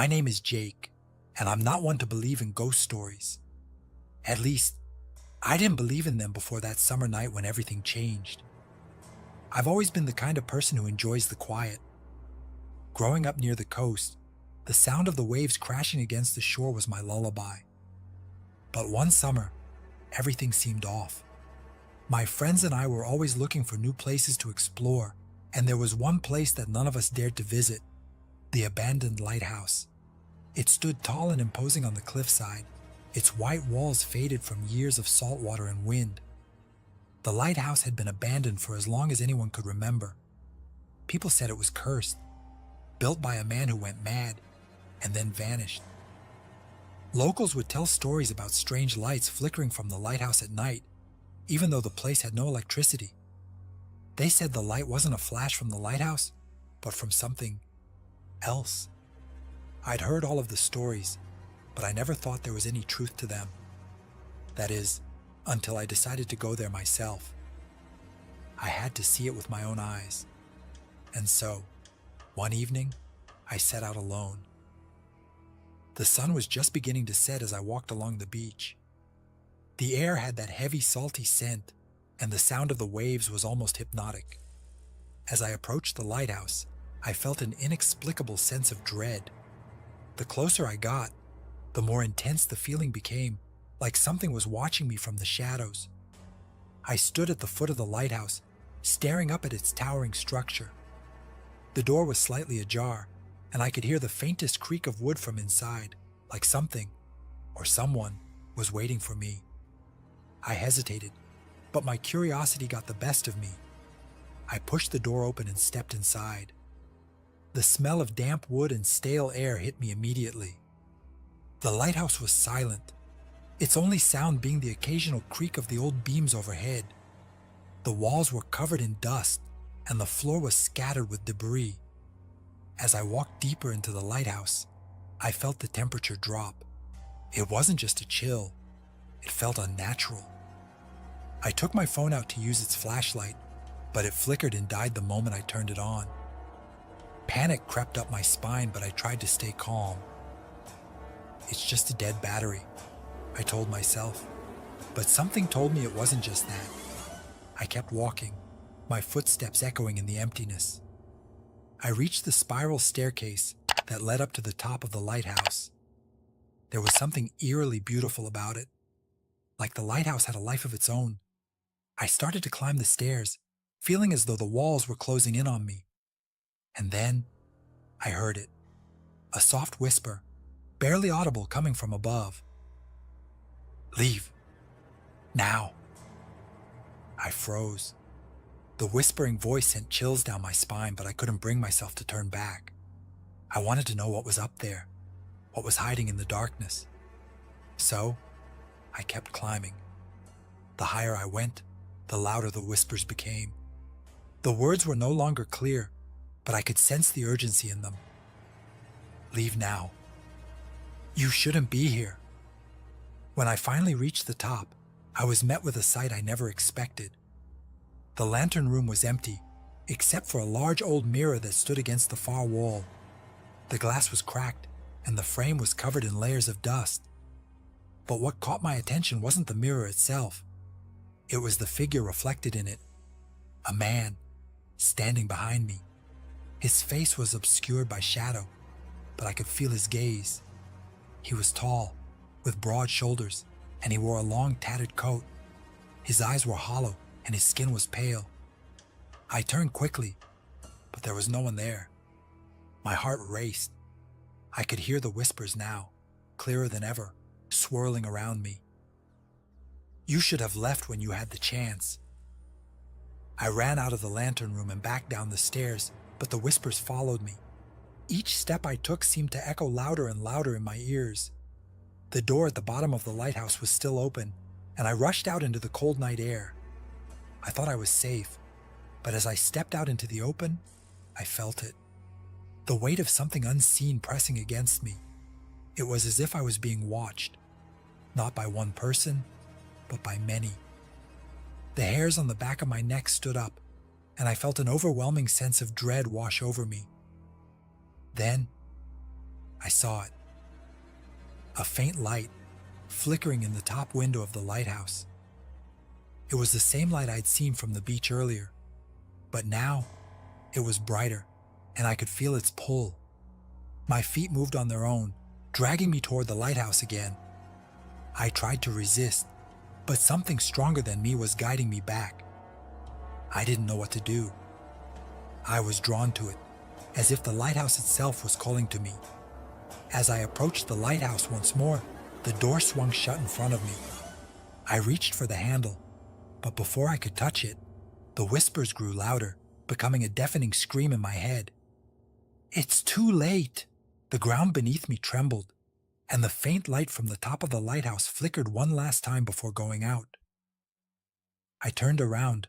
My name is Jake, and I'm not one to believe in ghost stories. At least, I didn't believe in them before that summer night when everything changed. I've always been the kind of person who enjoys the quiet. Growing up near the coast, the sound of the waves crashing against the shore was my lullaby. But one summer, everything seemed off. My friends and I were always looking for new places to explore, and there was one place that none of us dared to visit: the abandoned lighthouse. It stood tall and imposing on the cliffside, its white walls faded from years of salt water and wind. The lighthouse had been abandoned for as long as anyone could remember. People said it was cursed, built by a man who went mad and then vanished. Locals would tell stories about strange lights flickering from the lighthouse at night, even though the place had no electricity. They said the light wasn't a flash from the lighthouse, but from something else. I'd heard all of the stories, but I never thought there was any truth to them. That is, until I decided to go there myself. I had to see it with my own eyes. And so, one evening, I set out alone. The sun was just beginning to set as I walked along the beach. The air had that heavy, salty scent, and the sound of the waves was almost hypnotic. As I approached the lighthouse, I felt an inexplicable sense of dread. The closer I got, the more intense the feeling became, like something was watching me from the shadows. I stood at the foot of the lighthouse, staring up at its towering structure. The door was slightly ajar, and I could hear the faintest creak of wood from inside, like something, or someone, was waiting for me. I hesitated, but my curiosity got the best of me. I pushed the door open and stepped inside. The smell of damp wood and stale air hit me immediately. The lighthouse was silent, its only sound being the occasional creak of the old beams overhead. The walls were covered in dust, and the floor was scattered with debris. As I walked deeper into the lighthouse, I felt the temperature drop. It wasn't just a chill, it felt unnatural. I took my phone out to use its flashlight, but it flickered and died the moment I turned it on. Panic crept up my spine, but I tried to stay calm. It's just a dead battery, I told myself. But something told me it wasn't just that. I kept walking, my footsteps echoing in the emptiness. I reached the spiral staircase that led up to the top of the lighthouse. There was something eerily beautiful about it, like the lighthouse had a life of its own. I started to climb the stairs, feeling as though the walls were closing in on me. And then I heard it, a soft whisper, barely audible, coming from above. "Leave. Now." I froze. The whispering voice sent chills down my spine, but I couldn't bring myself to turn back. I wanted to know what was up there, what was hiding in the darkness. So, I kept climbing. The higher I went, the louder the whispers became. The words were no longer clear, but I could sense the urgency in them. "Leave now. You shouldn't be here." When I finally reached the top, I was met with a sight I never expected. The lantern room was empty, except for a large old mirror that stood against the far wall. The glass was cracked, and the frame was covered in layers of dust. But what caught my attention wasn't the mirror itself. It was the figure reflected in it. A man, standing behind me. His face was obscured by shadow, but I could feel his gaze. He was tall, with broad shoulders, and he wore a long tattered coat. His eyes were hollow, and his skin was pale. I turned quickly, but there was no one there. My heart raced. I could hear the whispers now, clearer than ever, swirling around me. "You should have left when you had the chance." I ran out of the lantern room and back down the stairs, but the whispers followed me. Each step I took seemed to echo louder and louder in my ears. The door at the bottom of the lighthouse was still open, and I rushed out into the cold night air. I thought I was safe, but as I stepped out into the open, I felt it. The weight of something unseen pressing against me. It was as if I was being watched, not by one person, but by many. The hairs on the back of my neck stood up, and I felt an overwhelming sense of dread wash over me. Then, I saw it. A faint light flickering in the top window of the lighthouse. It was the same light I'd seen from the beach earlier, but now it was brighter, and I could feel its pull. My feet moved on their own, dragging me toward the lighthouse again. I tried to resist, but something stronger than me was guiding me back. I didn't know what to do. I was drawn to it, as if the lighthouse itself was calling to me. As I approached the lighthouse once more, the door swung shut in front of me. I reached for the handle, but before I could touch it, the whispers grew louder, becoming a deafening scream in my head. "It's too late!" The ground beneath me trembled, and the faint light from the top of the lighthouse flickered one last time before going out. I turned around,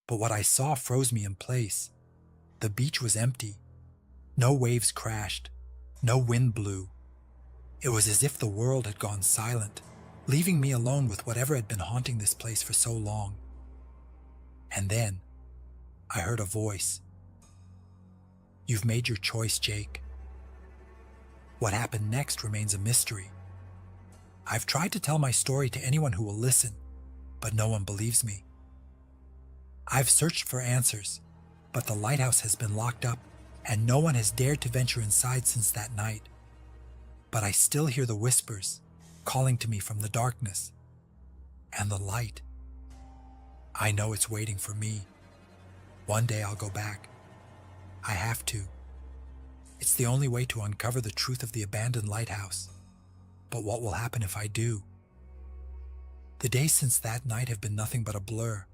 but what I saw froze me in place. The beach was empty. No waves crashed. No wind blew. It was as if the world had gone silent, leaving me alone with whatever had been haunting this place for so long. And then, I heard a voice. "You've made your choice, Jake." What happened next remains a mystery. I've tried to tell my story to anyone who will listen, but no one believes me. I've searched for answers, but the lighthouse has been locked up, and no one has dared to venture inside since that night. But I still hear the whispers, calling to me from the darkness. And the light. I know it's waiting for me. One day I'll go back. I have to. It's the only way to uncover the truth of the abandoned lighthouse. But what will happen if I do? The days since that night have been nothing but a blur.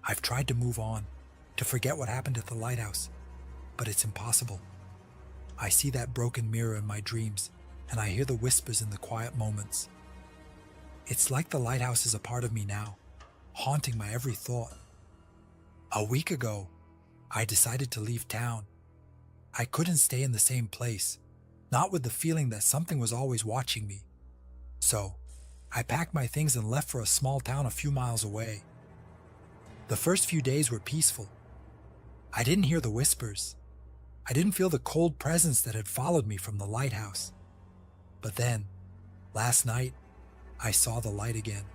I've tried to move on, to forget what happened at the lighthouse, but it's impossible. I see that broken mirror in my dreams, and I hear the whispers in the quiet moments. It's like the lighthouse is a part of me now, haunting my every thought. A week ago, I decided to leave town. I couldn't stay in the same place, not with the feeling that something was always watching me. So, I packed my things and left for a small town a few miles away. The first few days were peaceful. I didn't hear the whispers. I didn't feel the cold presence that had followed me from the lighthouse. But then, last night, I saw the light again.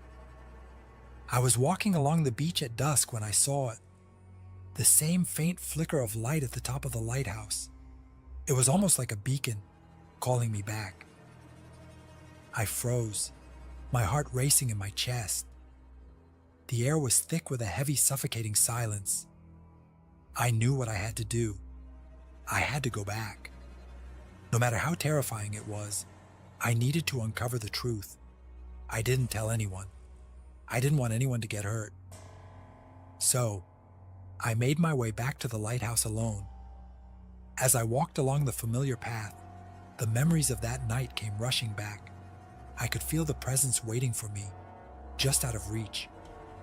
I was walking along the beach at dusk when I saw it. The same faint flicker of light at the top of the lighthouse. It was almost like a beacon, calling me back. I froze, my heart racing in my chest. The air was thick with a heavy, suffocating silence. I knew what I had to do. I had to go back. No matter how terrifying it was, I needed to uncover the truth. I didn't tell anyone. I didn't want anyone to get hurt. So, I made my way back to the lighthouse alone. As I walked along the familiar path, the memories of that night came rushing back. I could feel the presence waiting for me, just out of reach,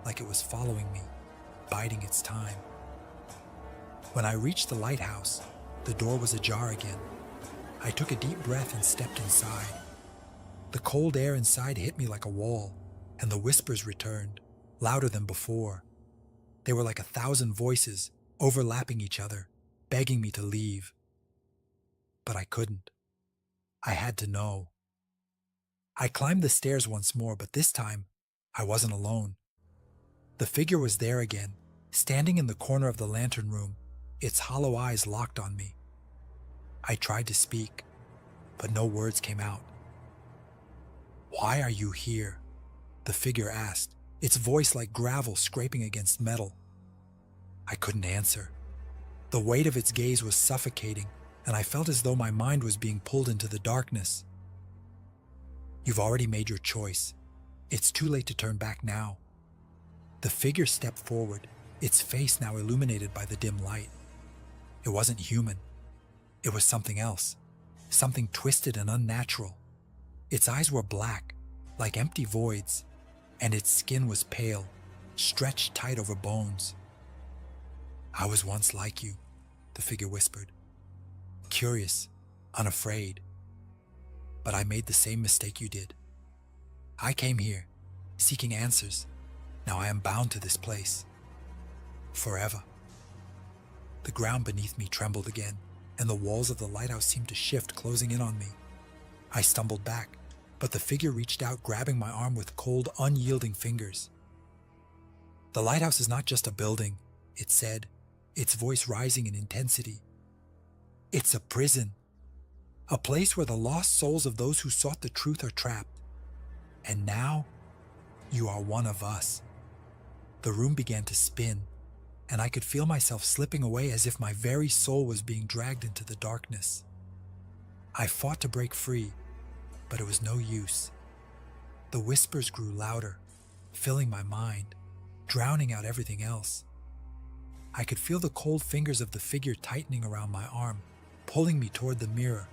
like it was following me, biding its time. When I reached the lighthouse, the door was ajar again. I took a deep breath and stepped inside. The cold air inside hit me like a wall, and the whispers returned, louder than before. They were like 1,000 voices, overlapping each other, begging me to leave. But I couldn't. I had to know. I climbed the stairs once more, but this time, I wasn't alone. The figure was there again, standing in the corner of the lantern room, its hollow eyes locked on me. I tried to speak, but no words came out. "Why are you here?" the figure asked, its voice like gravel scraping against metal. I couldn't answer. The weight of its gaze was suffocating, and I felt as though my mind was being pulled into the darkness. "You've already made your choice. It's too late to turn back now." The figure stepped forward, its face now illuminated by the dim light. It wasn't human. It was something else, something twisted and unnatural. Its eyes were black, like empty voids, and its skin was pale, stretched tight over bones. "I was once like you," the figure whispered. "Curious, unafraid. But I made the same mistake you did. I came here, seeking answers. Now I am bound to this place. Forever." The ground beneath me trembled again, and the walls of the lighthouse seemed to shift, closing in on me. I stumbled back, but the figure reached out, grabbing my arm with cold, unyielding fingers. "The lighthouse is not just a building," it said, its voice rising in intensity. "It's a prison. A place where the lost souls of those who sought the truth are trapped. And now, you are one of us." The room began to spin, and I could feel myself slipping away as if my very soul was being dragged into the darkness. I fought to break free, but it was no use. The whispers grew louder, filling my mind, drowning out everything else. I could feel the cold fingers of the figure tightening around my arm, pulling me toward the mirror.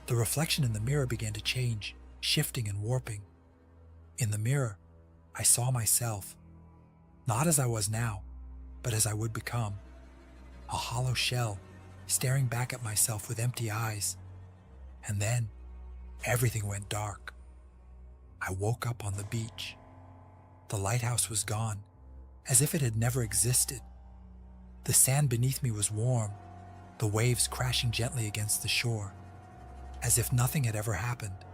The reflection in the mirror began to change, shifting and warping. In the mirror, I saw myself, not as I was now, but as I would become. A hollow shell, staring back at myself with empty eyes. And then, everything went dark. I woke up on the beach. The lighthouse was gone, as if it had never existed. The sand beneath me was warm, the waves crashing gently against the shore, as if nothing had ever happened.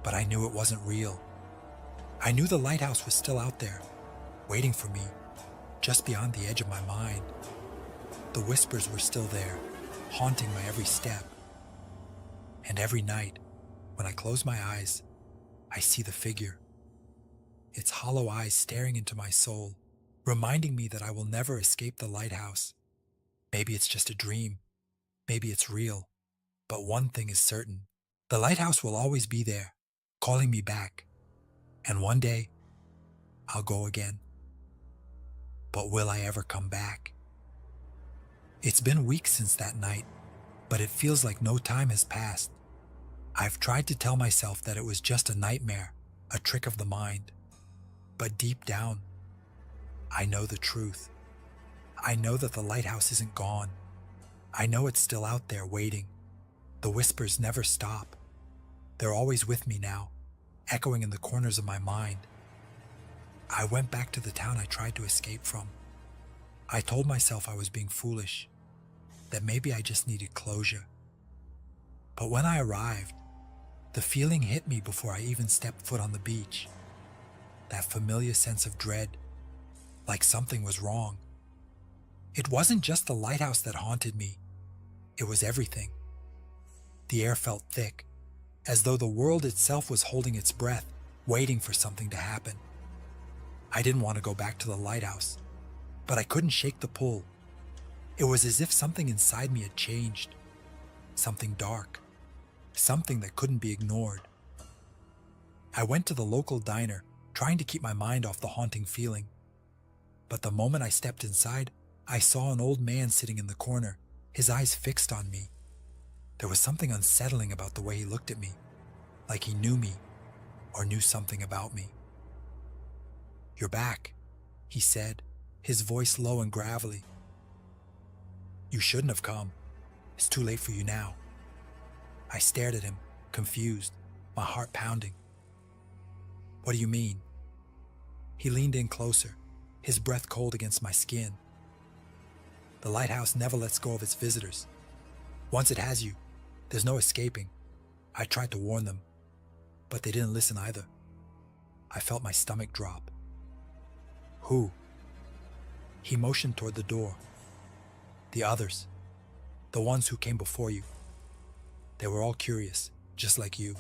But I knew it wasn't real. I knew the lighthouse was still out there, waiting for me, just beyond the edge of my mind. The whispers were still there, haunting my every step. And every night, when I close my eyes, I see the figure. Its hollow eyes staring into my soul, reminding me that I will never escape the lighthouse. Maybe it's just a dream. Maybe it's real. But one thing is certain. The lighthouse will always be there, calling me back. And one day, I'll go again. But will I ever come back? It's been weeks since that night, but it feels like no time has passed. I've tried to tell myself that it was just a nightmare, a trick of the mind. But deep down, I know the truth. I know that the lighthouse isn't gone. I know it's still out there waiting. The whispers never stop. They're always with me now, echoing in the corners of my mind. I went back to the town I tried to escape from. I told myself I was being foolish, that maybe I just needed closure. But when I arrived, the feeling hit me before I even stepped foot on the beach. That familiar sense of dread, like something was wrong. It wasn't just the lighthouse that haunted me. It was everything. The air felt thick, as though the world itself was holding its breath, waiting for something to happen. I didn't want to go back to the lighthouse, but I couldn't shake the pull. It was as if something inside me had changed. Something dark. Something that couldn't be ignored. I went to the local diner, trying to keep my mind off the haunting feeling. But the moment I stepped inside, I saw an old man sitting in the corner, his eyes fixed on me. There was something unsettling about the way he looked at me, like he knew me, or knew something about me. "You're back," he said, his voice low and gravelly. "You shouldn't have come. It's too late for you now." I stared at him, confused, my heart pounding. "What do you mean?" He leaned in closer, his breath cold against my skin. "The lighthouse never lets go of its visitors. Once it has you, there's no escaping. I tried to warn them, but they didn't listen either." I felt my stomach drop. "Who?" He motioned toward the door. "The others. The ones who came before you. They were all curious, just like you.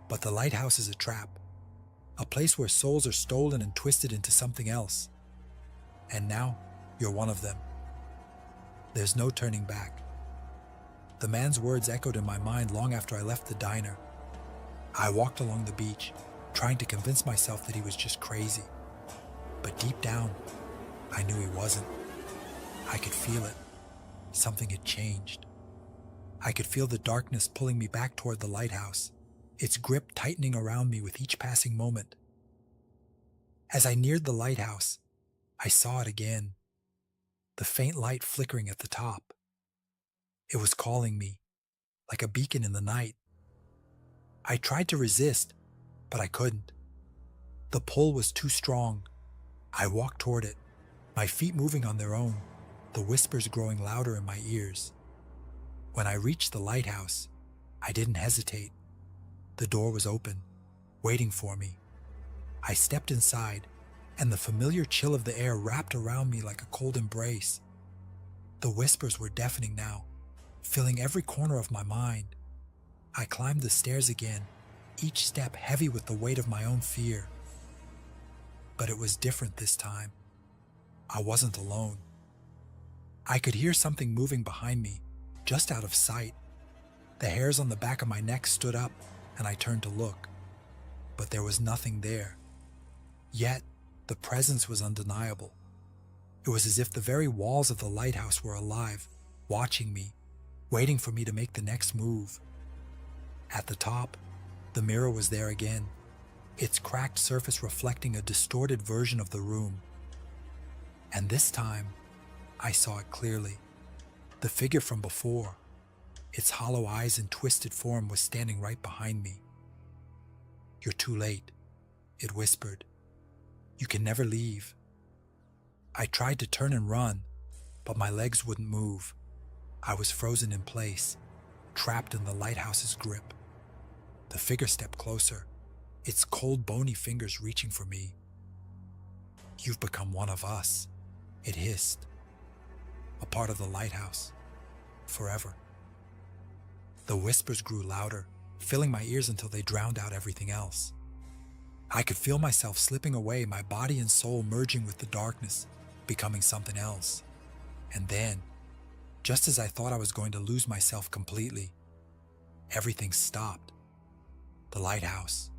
But the lighthouse is a trap. A place where souls are stolen and twisted into something else. And now, you're one of them. There's no turning back." The man's words echoed in my mind long after I left the diner. I walked along the beach, trying to convince myself that he was just crazy. But deep down, I knew he wasn't. I could feel it. Something had changed. I could feel the darkness pulling me back toward the lighthouse, its grip tightening around me with each passing moment. As I neared the lighthouse, I saw it again, the faint light flickering at the top. It was calling me, like a beacon in the night. I tried to resist, but I couldn't. The pull was too strong. I walked toward it, my feet moving on their own, the whispers growing louder in my ears. When I reached the lighthouse, I didn't hesitate. The door was open, waiting for me. I stepped inside, and the familiar chill of the air wrapped around me like a cold embrace. The whispers were deafening now, filling every corner of my mind. I climbed the stairs again, each step heavy with the weight of my own fear. But it was different this time. I wasn't alone. I could hear something moving behind me, just out of sight. The hairs on the back of my neck stood up, and I turned to look. But there was nothing there. Yet, the presence was undeniable. It was as if the very walls of the lighthouse were alive, watching me, waiting for me to make the next move. At the top, the mirror was there again, its cracked surface reflecting a distorted version of the room. And this time, I saw it clearly. The figure from before, its hollow eyes and twisted form, was standing right behind me. "You're too late," it whispered. "You can never leave." I tried to turn and run, but my legs wouldn't move. I was frozen in place, trapped in the lighthouse's grip. The figure stepped closer, its cold, bony fingers reaching for me. "You've become one of us," it hissed. "A part of the lighthouse, forever." The whispers grew louder, filling my ears until they drowned out everything else. I could feel myself slipping away, my body and soul merging with the darkness, becoming something else. And then, just as I thought I was going to lose myself completely, everything stopped. The lighthouse,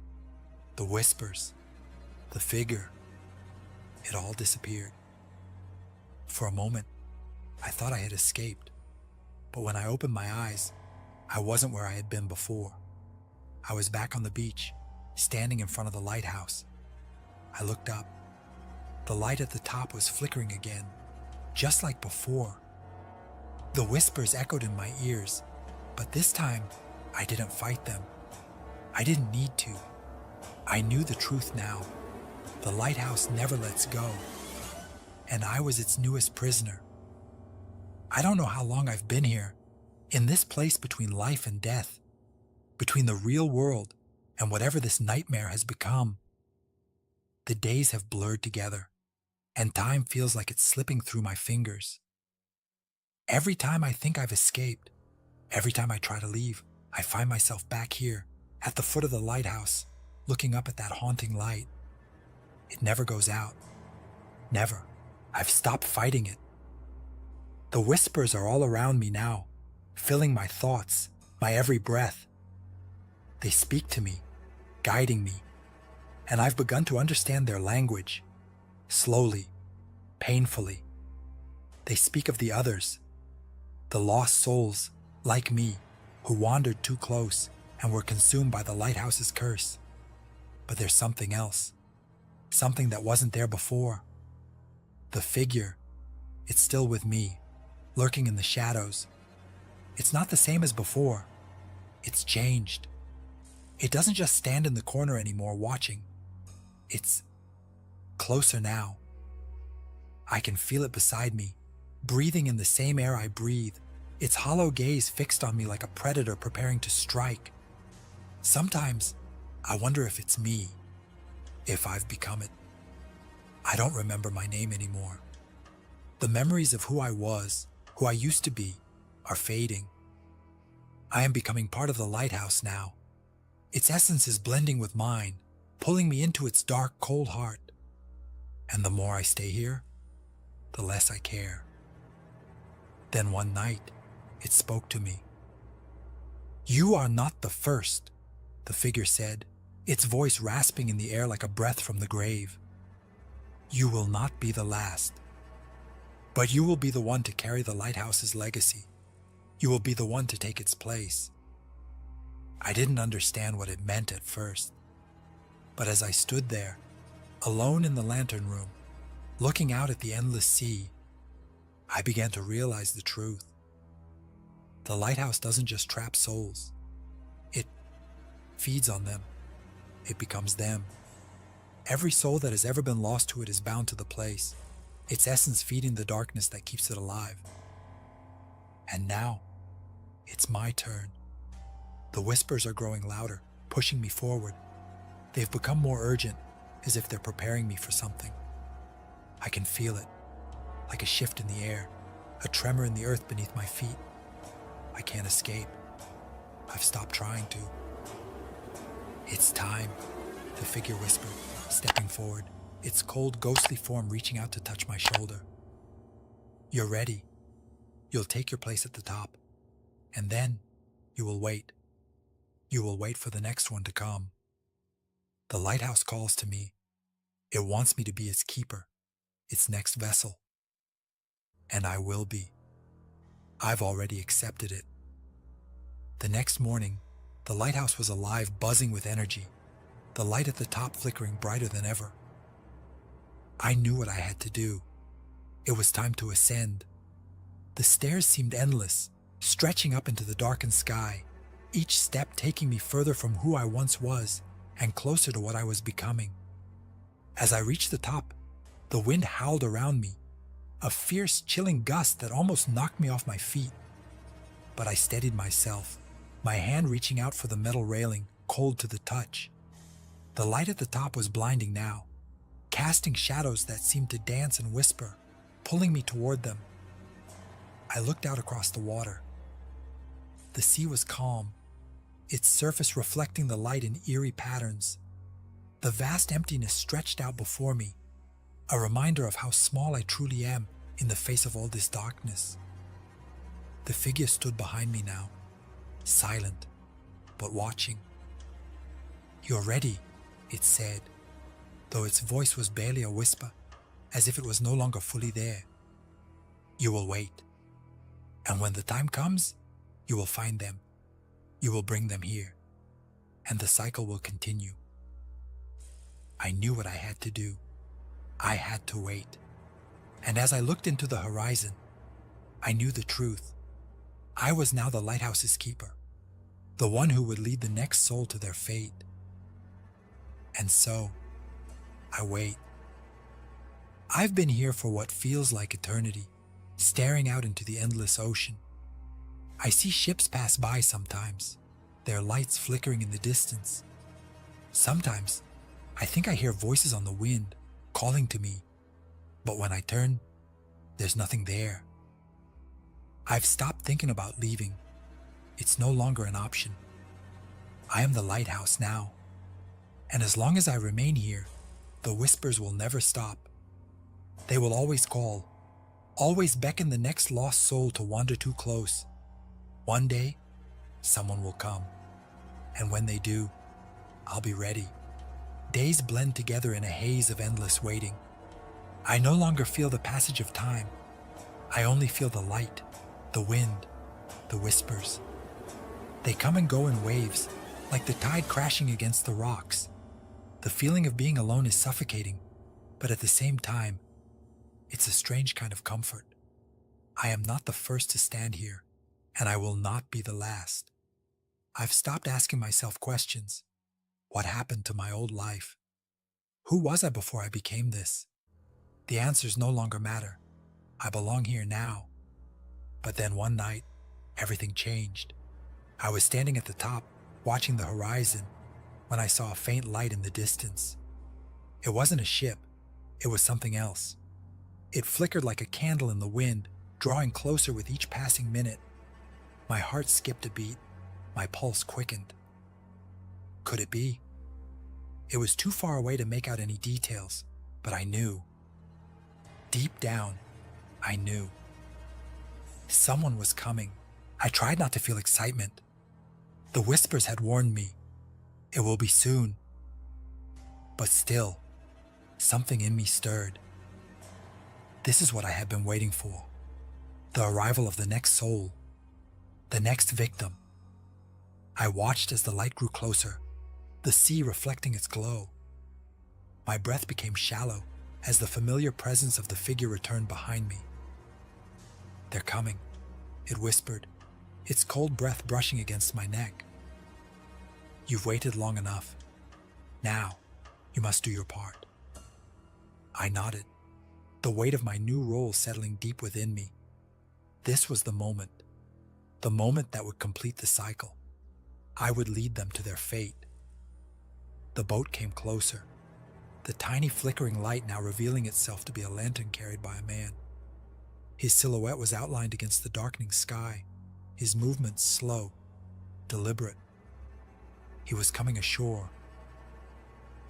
the whispers, the figure, it all disappeared. For a moment, I thought I had escaped, but when I opened my eyes, I wasn't where I had been before. I was back on the beach, standing in front of the lighthouse. I looked up. The light at the top was flickering again, just like before. The whispers echoed in my ears, but this time, I didn't fight them. I didn't need to. I knew the truth now. The lighthouse never lets go, and I was its newest prisoner. I don't know how long I've been here, in this place between life and death, between the real world and whatever this nightmare has become. The days have blurred together, and time feels like it's slipping through my fingers. Every time I think I've escaped, every time I try to leave, I find myself back here, at the foot of the lighthouse, looking up at that haunting light. It never goes out. Never. I've stopped fighting it. The whispers are all around me now, filling my thoughts, my every breath. They speak to me, guiding me, and I've begun to understand their language. Slowly, painfully. They speak of the others, the lost souls, like me, who wandered too close and were consumed by the lighthouse's curse. But there's something else, something that wasn't there before. The figure, it's still with me, lurking in the shadows. It's not the same as before. It's changed. It doesn't just stand in the corner anymore watching. It's closer now. I can feel it beside me, breathing in the same air I breathe, its hollow gaze fixed on me like a predator preparing to strike. Sometimes, I wonder if it's me, if I've become it. I don't remember my name anymore. The memories of who I was, who I used to be, are fading. I am becoming part of the lighthouse now. Its essence is blending with mine, pulling me into its dark, cold heart. And the more I stay here, the less I care. Then one night, it spoke to me. "You are not the first," the figure said, its voice rasping in the air like a breath from the grave. "You will not be the last. But you will be the one to carry the lighthouse's legacy. You will be the one to take its place." I didn't understand what it meant at first, but as I stood there, alone in the lantern room, looking out at the endless sea, I began to realize the truth. The lighthouse doesn't just trap souls. It feeds on them. It becomes them. Every soul that has ever been lost to it is bound to the place, its essence feeding the darkness that keeps it alive. And now, It's my turn. The whispers are growing louder, pushing me forward. They've become more urgent, as if they're preparing me for something. I can feel it, like a shift in the air, a tremor in the earth beneath my feet. I can't escape. I've stopped trying to. It's time, the figure whispered, stepping forward, its cold, ghostly form reaching out to touch my shoulder. You're ready. You'll take your place at the top, and then you will wait. You will wait for the next one to come. The lighthouse calls to me. It wants me to be its keeper, its next vessel. And I will be. I've already accepted it. The next morning, the lighthouse was alive, buzzing with energy, the light at the top flickering brighter than ever. I knew what I had to do. It was time to ascend. The stairs seemed endless, stretching up into the darkened sky, each step taking me further from who I once was and closer to what I was becoming. As I reached the top, the wind howled around me, a fierce, chilling gust that almost knocked me off my feet. But I steadied myself, my hand reaching out for the metal railing, cold to the touch. The light at the top was blinding now, casting shadows that seemed to dance and whisper, pulling me toward them. I looked out across the water. The sea was calm, its surface reflecting the light in eerie patterns. The vast emptiness stretched out before me, a reminder of how small I truly am in the face of all this darkness. The figure stood behind me now, silent, but watching. You're ready, it said, though its voice was barely a whisper, as if it was no longer fully there. You will wait, and when the time comes, you will find them. You will bring them here, and the cycle will continue. I knew what I had to do. I had to wait. And as I looked into the horizon, I knew the truth. I was now the lighthouse's keeper, the one who would lead the next soul to their fate. And so, I wait. I've been here for what feels like eternity, staring out into the endless ocean. I see ships pass by sometimes, their lights flickering in the distance. Sometimes, I think I hear voices on the wind, calling to me. But when I turn, there's nothing there. I've stopped thinking about leaving. It's no longer an option. I am the lighthouse now. And as long as I remain here, the whispers will never stop. They will always call, always beckon the next lost soul to wander too close. One day, someone will come. And when they do, I'll be ready. Days blend together in a haze of endless waiting. I no longer feel the passage of time. I only feel the light, the wind, the whispers. They come and go in waves, like the tide crashing against the rocks. The feeling of being alone is suffocating, but at the same time, it's a strange kind of comfort. I am not the first to stand here, and I will not be the last. I've stopped asking myself questions. What happened to my old life? Who was I before I became this? The answers no longer matter. I belong here now. But then one night, everything changed. I was standing at the top, watching the horizon, when I saw a faint light in the distance. It wasn't a ship. It was something else. It flickered like a candle in the wind, drawing closer with each passing minute. My heart skipped a beat. My pulse quickened. Could it be? It was too far away to make out any details, but I knew. Deep down, I knew. Someone was coming. I tried not to feel excitement. The whispers had warned me. It will be soon. But still, something in me stirred. This is what I had been waiting for. The arrival of the next soul. The next victim. I watched as the light grew closer, the sea reflecting its glow. My breath became shallow as the familiar presence of the figure returned behind me. They're coming, it whispered, its cold breath brushing against my neck. You've waited long enough. Now, you must do your part. I nodded, the weight of my new role settling deep within me. This was the moment. the moment that would complete the cycle. I would lead them to their fate. The boat came closer, the tiny flickering light now revealing itself to be a lantern carried by a man. His silhouette was outlined against the darkening sky, his movements slow, deliberate. He was coming ashore.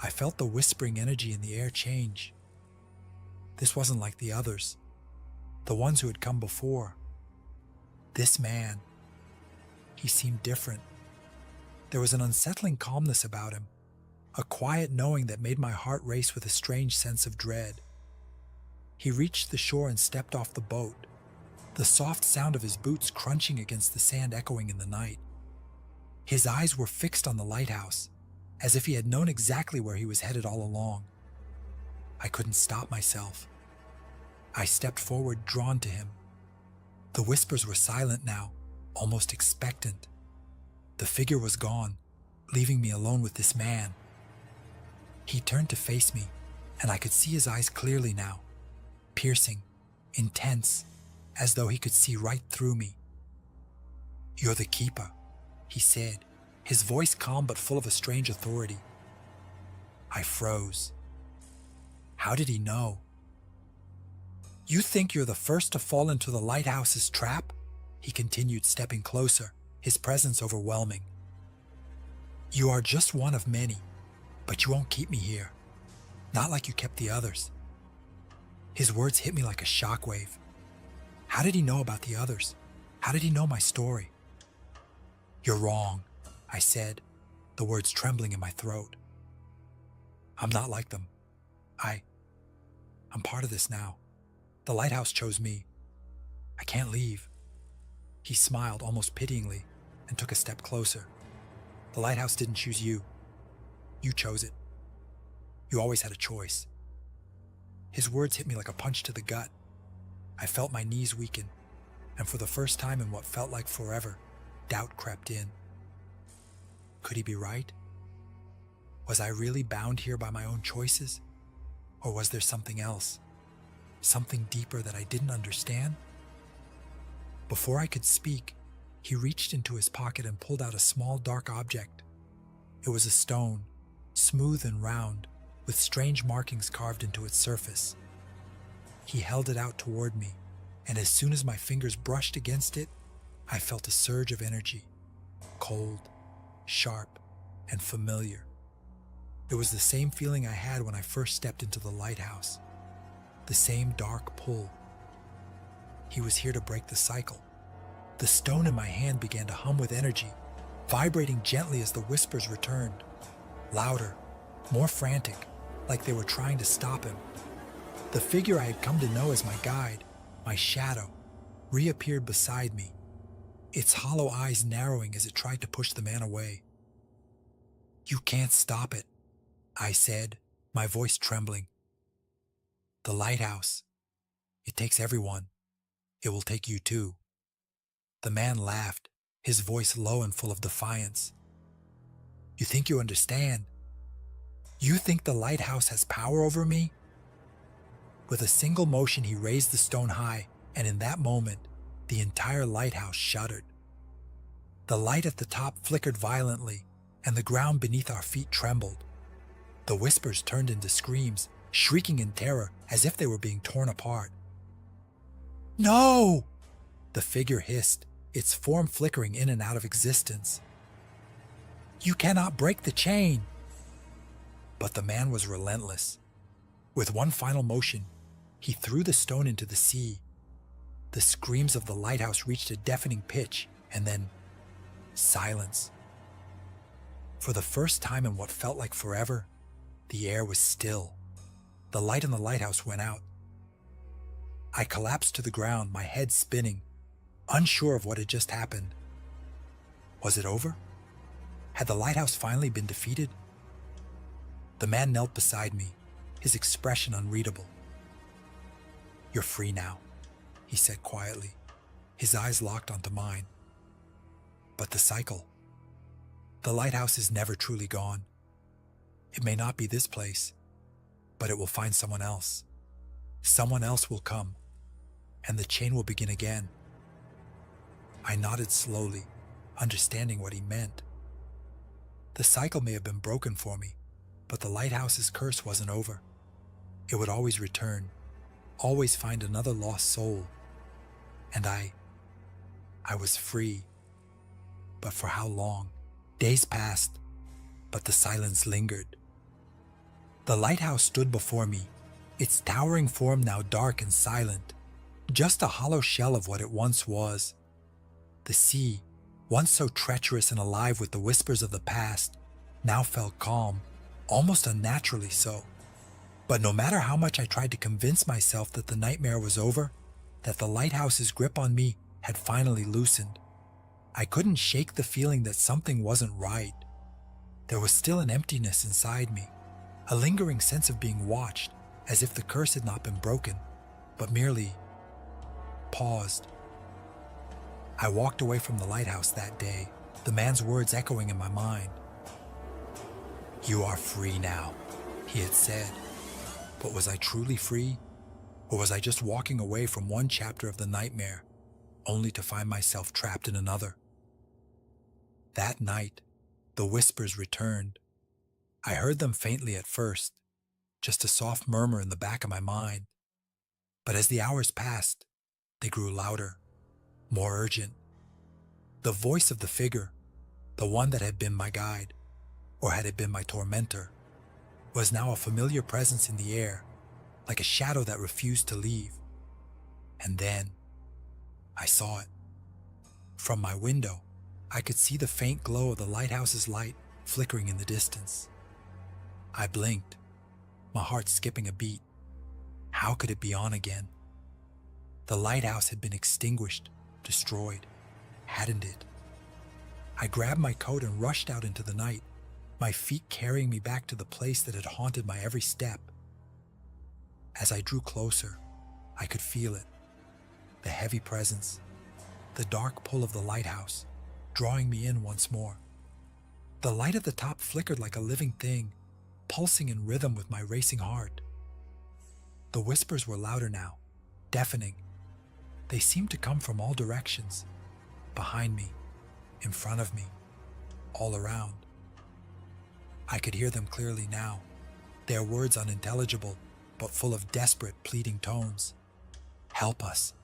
I felt the whispering energy in the air change. This wasn't like the others, the ones who had come before. This man, he seemed different. There was an unsettling calmness about him, a quiet knowing that made my heart race with a strange sense of dread. He reached the shore and stepped off the boat, the soft sound of his boots crunching against the sand echoing in the night. His eyes were fixed on the lighthouse, as if he had known exactly where he was headed all along. I couldn't stop myself. I stepped forward, drawn to him. The whispers were silent now, almost expectant. The figure was gone, leaving me alone with this man. He turned to face me, and I could see his eyes clearly now, piercing, intense, as though he could see right through me. "You're the keeper," he said, his voice calm but full of a strange authority. I froze. How did he know? "You think you're the first to fall into the lighthouse's trap?" He continued, stepping closer, his presence overwhelming. "You are just one of many, but you won't keep me here. Not like you kept the others." His words hit me like a shockwave. How did he know about the others? How did he know my story? "You're wrong," I said, the words trembling in my throat. "I'm not like them. I'm part of this now. The lighthouse chose me. I can't leave." He smiled almost pityingly and took a step closer. "The lighthouse didn't choose you. You chose it. You always had a choice." His words hit me like a punch to the gut. I felt my knees weaken, and for the first time in what felt like forever, doubt crept in. Could he be right? Was I really bound here by my own choices? Or was there something else? Something deeper that I didn't understand? Before I could speak, he reached into his pocket and pulled out a small dark object. It was a stone, smooth and round, with strange markings carved into its surface. He held it out toward me, and as soon as my fingers brushed against it, I felt a surge of energy, cold, sharp, and familiar. It was the same feeling I had when I first stepped into the lighthouse, the same dark pull. He was here to break the cycle. The stone in my hand began to hum with energy, vibrating gently as the whispers returned, louder, more frantic, like they were trying to stop him. The figure I had come to know as my guide, my shadow, reappeared beside me, its hollow eyes narrowing as it tried to push the man away. "You can't stop it," I said, my voice trembling. "The lighthouse. It takes everyone. It will take you too." The man laughed, his voice low and full of defiance. "You think you understand? You think the lighthouse has power over me?" With a single motion, he raised the stone high, and in that moment, the entire lighthouse shuddered. The light at the top flickered violently, and the ground beneath our feet trembled. The whispers turned into screams, shrieking in terror as if they were being torn apart. "No!" the figure hissed, its form flickering in and out of existence. "You cannot break the chain." But the man was relentless. With one final motion, he threw the stone into the sea. The screams of the lighthouse reached a deafening pitch, and then silence. For the first time in what felt like forever, the air was still. The light in the lighthouse went out. I collapsed to the ground, my head spinning, unsure of what had just happened. Was it over? Had the lighthouse finally been defeated? The man knelt beside me, his expression unreadable. "You're free now," he said quietly, his eyes locked onto mine. "But the cycle. The lighthouse is never truly gone. It may not be this place, but it will find someone else. Someone else will come, and the chain will begin again." I nodded slowly, understanding what he meant. The cycle may have been broken for me, but the lighthouse's curse wasn't over. It would always return, always find another lost soul. And I was free. But for how long? Days passed, but the silence lingered. The lighthouse stood before me, its towering form now dark and silent, just a hollow shell of what it once was. The sea, once so treacherous and alive with the whispers of the past, now felt calm, almost unnaturally so. But no matter how much I tried to convince myself that the nightmare was over, that the lighthouse's grip on me had finally loosened, I couldn't shake the feeling that something wasn't right. There was still an emptiness inside me, a lingering sense of being watched, as if the curse had not been broken, but merely paused. I walked away from the lighthouse that day, the man's words echoing in my mind. "You are free now," he had said. But was I truly free? Or was I just walking away from one chapter of the nightmare, only to find myself trapped in another? That night, the whispers returned. I heard them faintly at first, just a soft murmur in the back of my mind. But as the hours passed, they grew louder, more urgent. The voice of the figure, the one that had been my guide, or had it been my tormentor, was now a familiar presence in the air, like a shadow that refused to leave. And then, I saw it. From my window, I could see the faint glow of the lighthouse's light flickering in the distance. I blinked, my heart skipping a beat. How could it be on again? The lighthouse had been extinguished, destroyed, hadn't it? I grabbed my coat and rushed out into the night, my feet carrying me back to the place that had haunted my every step. As I drew closer, I could feel it, the heavy presence, the dark pull of the lighthouse, drawing me in once more. The light at the top flickered like a living thing, pulsing in rhythm with my racing heart. The whispers were louder now, deafening. They seemed to come from all directions, behind me, in front of me, all around. I could hear them clearly now, their words unintelligible, but full of desperate, pleading tones. "Help us."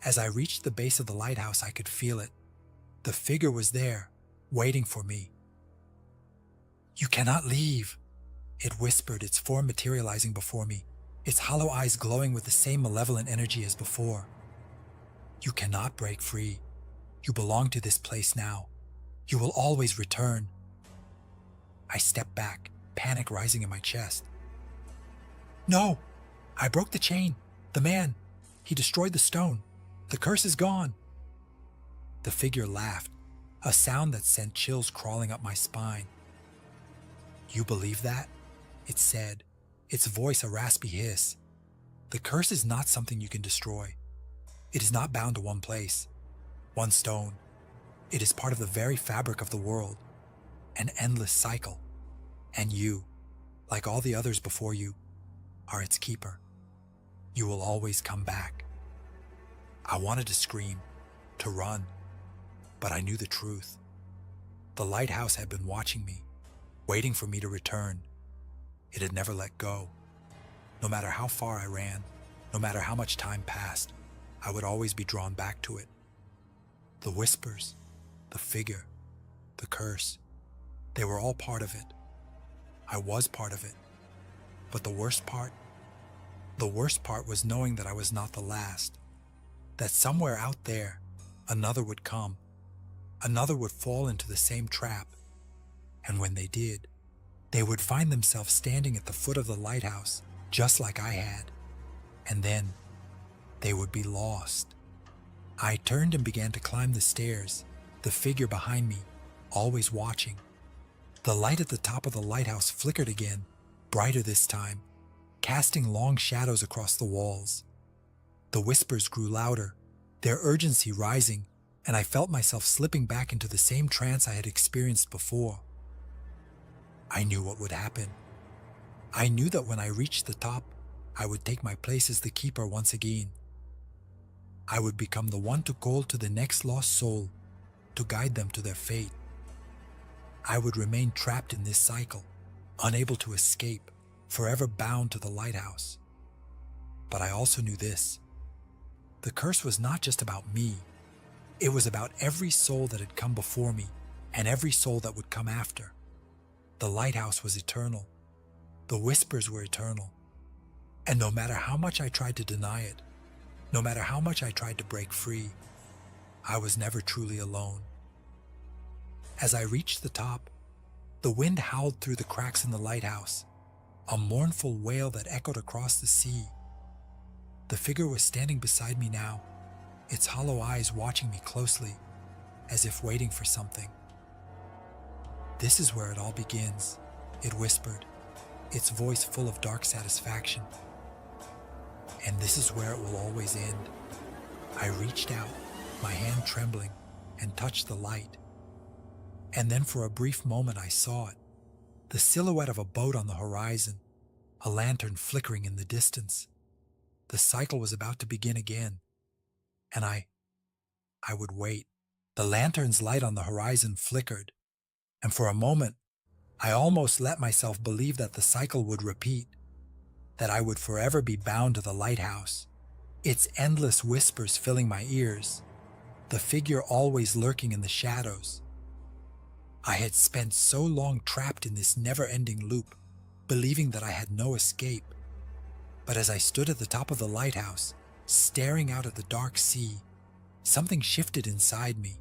As I reached the base of the lighthouse, I could feel it. The figure was there, waiting for me. "You cannot leave," it whispered, its form materializing before me, its hollow eyes glowing with the same malevolent energy as before. "You cannot break free. You belong to this place now. You will always return." I stepped back, panic rising in my chest. "No! I broke the chain. The man, he destroyed the stone. The curse is gone." The figure laughed, a sound that sent chills crawling up my spine. "You believe that?" it said, its voice a raspy hiss. "The curse is not something you can destroy. It is not bound to one place, one stone. It is part of the very fabric of the world, an endless cycle. And you, like all the others before you, are its keeper. You will always come back." I wanted to scream, to run, but I knew the truth. The lighthouse had been watching me, waiting for me to return. It had never let go. No matter how far I ran, no matter how much time passed, I would always be drawn back to it. The whispers, the figure, the curse, they were all part of it. I was part of it. But the worst part was knowing that I was not the last. That somewhere out there, another would come. Another would fall into the same trap. And when they did, they would find themselves standing at the foot of the lighthouse, just like I had. And then, they would be lost. I turned and began to climb the stairs, the figure behind me, always watching. The light at the top of the lighthouse flickered again, brighter this time, casting long shadows across the walls. The whispers grew louder, their urgency rising, and I felt myself slipping back into the same trance I had experienced before. I knew what would happen. I knew that when I reached the top, I would take my place as the keeper once again. I would become the one to call to the next lost soul to guide them to their fate. I would remain trapped in this cycle, unable to escape, forever bound to the lighthouse. But I also knew this. The curse was not just about me. It was about every soul that had come before me and every soul that would come after. The lighthouse was eternal. The whispers were eternal. And no matter how much I tried to deny it, no matter how much I tried to break free, I was never truly alone. As I reached the top, the wind howled through the cracks in the lighthouse, a mournful wail that echoed across the sea. The figure was standing beside me now, its hollow eyes watching me closely, as if waiting for something. "This is where it all begins," it whispered, its voice full of dark satisfaction. "And this is where it will always end." I reached out, my hand trembling, and touched the light. And then for a brief moment I saw it, the silhouette of a boat on the horizon, a lantern flickering in the distance. The cycle was about to begin again, and I would wait. The lantern's light on the horizon flickered, and for a moment I almost let myself believe that the cycle would repeat, that I would forever be bound to the lighthouse, its endless whispers filling my ears, the figure always lurking in the shadows. I had spent so long trapped in this never-ending loop, believing that I had no escape. But as I stood at the top of the lighthouse, staring out at the dark sea, something shifted inside me.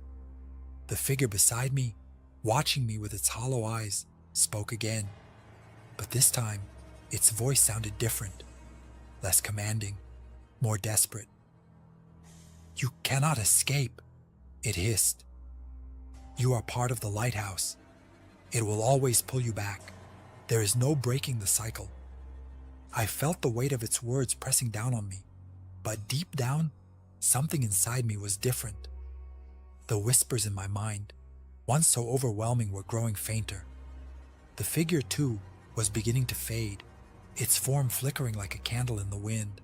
The figure beside me, watching me with its hollow eyes, spoke again. But this time, its voice sounded different, less commanding, more desperate. "You cannot escape," it hissed. "You are part of the lighthouse. It will always pull you back. There is no breaking the cycle." I felt the weight of its words pressing down on me, but deep down, something inside me was different. The whispers in my mind, once so overwhelming, were growing fainter. The figure, too, was beginning to fade, its form flickering like a candle in the wind.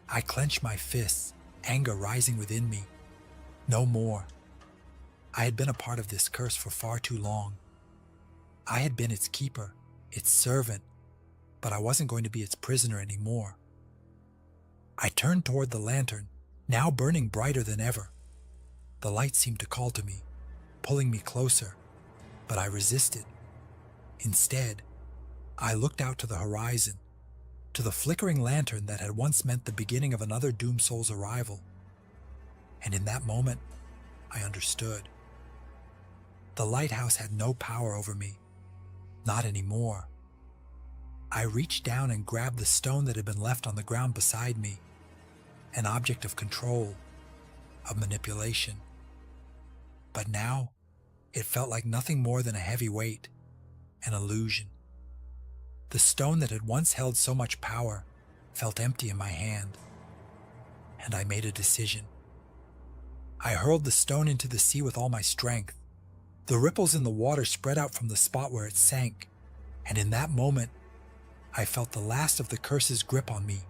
I clenched my fists, anger rising within me. No more. I had been a part of this curse for far too long. I had been its keeper, its servant, but I wasn't going to be its prisoner anymore. I turned toward the lantern, now burning brighter than ever. The light seemed to call to me, pulling me closer, but I resisted. Instead, I looked out to the horizon, to the flickering lantern that had once meant the beginning of another doomed soul's arrival. And in that moment, I understood. The lighthouse had no power over me. Not anymore. I reached down and grabbed the stone that had been left on the ground beside me, an object of control, of manipulation. But now, it felt like nothing more than a heavy weight, an illusion. The stone that had once held so much power felt empty in my hand, and I made a decision. I hurled the stone into the sea with all my strength. The ripples in the water spread out from the spot where it sank, and in that moment, I felt the last of the curse's grip on me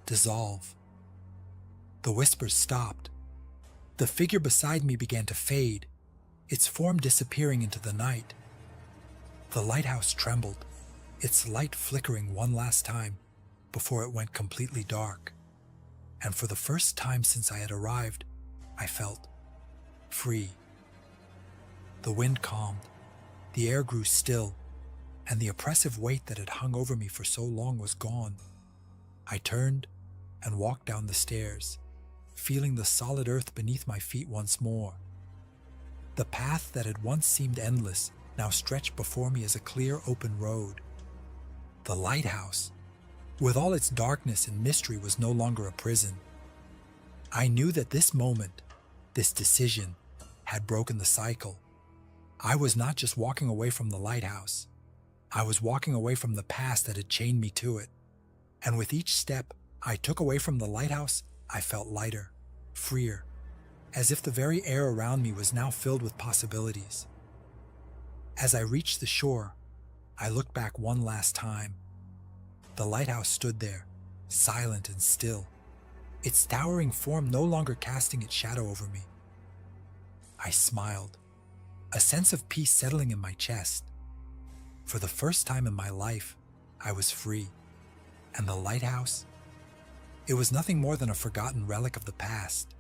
dissolve. The whispers stopped. The figure beside me began to fade, its form disappearing into the night. The lighthouse trembled, its light flickering one last time before it went completely dark. And for the first time since I had arrived, I felt free. The wind calmed, the air grew still, and the oppressive weight that had hung over me for so long was gone. I turned and walked down the stairs, feeling the solid earth beneath my feet once more. The path that had once seemed endless now stretched before me as a clear, open road. The lighthouse, with all its darkness and mystery, was no longer a prison. I knew that this moment, this decision, had broken the cycle. I was not just walking away from the lighthouse. I was walking away from the past that had chained me to it. And with each step I took away from the lighthouse, I felt lighter, freer, as if the very air around me was now filled with possibilities. As I reached the shore, I looked back one last time. The lighthouse stood there, silent and still. its towering form no longer casting its shadow over me. I smiled, a sense of peace settling in my chest. For the first time in my life, I was free. And the lighthouse? It was nothing more than a forgotten relic of the past.